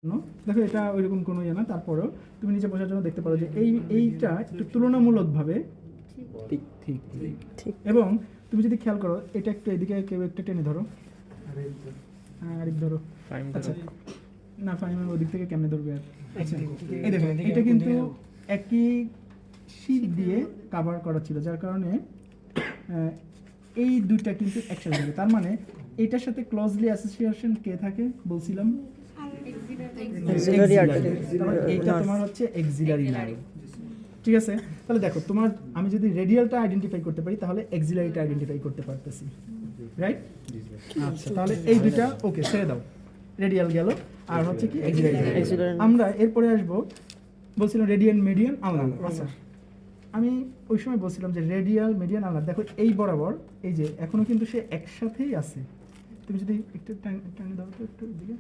দেখো এটা ওইরকম কোনো ইয়ে না, তারপরেও তুমি নিচে বসার জন্য দেখতে পারো যে এইটা একটু তুলনামূলকভাবে ঠিক। এবং তুমি যদি খেয়াল করো এটা একটু এদিকে কেউ একটা টেনে ধরো, আরেক ধরো। আচ্ছা না, ফাইমের ওদিক থেকে কেমনে ধরবে আর? আচ্ছা এই দেখো এটা কিন্তু একই শীট দিয়ে কভার করা ছিল, যার কারণে এই দুইটা কিন্তু একসাথে থাকে। তার মানে এটার সাথে ক্লোজলি অ্যাসোসিয়েশন কে থাকে বলছিলাম? এইটা তোমার হচ্ছে এক্সিলারি নার্ভ। ঠিক আছে, তাহলে দেখো তোমার আমি যদি রেডিয়ালটা আইডেন্টিফাই করতে পারি তাহলে এক্সিলারিটা আইডেন্টিফাই করতে পারতেছি, রাইট? আচ্ছা তাহলে এই দুইটা ওকে ছেড়ে দাও, রেডিয়াল গেল আর হচ্ছে কি এক্সিলারি। আমরা এরপরে আসবো, বলছিলাম রেডিয়াল মিডিয়ান আলনার। আচ্ছা আমি ওই সময় বলছিলাম যে রেডিয়াল মিডিয়ান আলনার, দেখো এই বরাবর এই যে এখনো কিন্তু সে একসাথেই আছে। তুমি যদি একটু টাইম দাও তো একটু দিকে।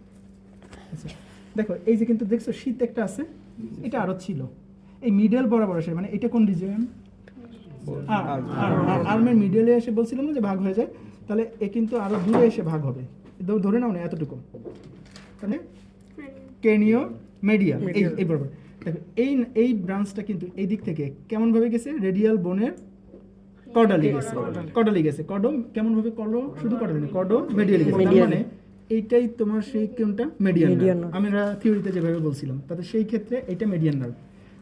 আচ্ছা দেখো এই যে কিন্তু দেখছো শীত একটা আছে, এটা আরো ছিল এই মিডল বরাবর আসে, মানে এটা কোন রিজিয়ন? আর্মের মিডলে এসে বলছিলাম না যে ভাগ হয়ে যায়, তাহলে এ কিন্তু আরো দূরে এসে ভাগ হবে। ধরে নাও না এতটুকু, তাহলে ক্রেনিও মেডিয়া এই বরাবর। দেখো এই ব্রাঞ্চটা কিন্তু এই দিক থেকে কেমন ভাবে গেছে? রেডিয়াল বোনের কর্ডালি গেছে। কর্ডো কেমন ভাবে করলো? শুধু কর্ডালি না, কর্ডো মেডিয়ালি গেছে। তার মানে এইটাই তোমার সেই কোনটা মেডিয়ান নার্ভ, আমরা থিওরিতে যেভাবে বলছিলাম, তাতে সেই ক্ষেত্রে এটা মেডিয়ান নার্ভ।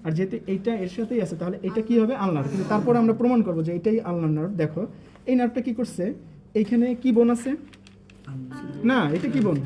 আর যেহেতু এইটা এর সাথেই আছে তাহলে এটা কি হবে? আলনার। কিন্তু তারপরে আমরা প্রমাণ করবো যে এটাই আলনার নার্ভ। দেখো এই নার্ভটা কি করছে, এইখানে কি বোন আছে? না এটা কি বোন?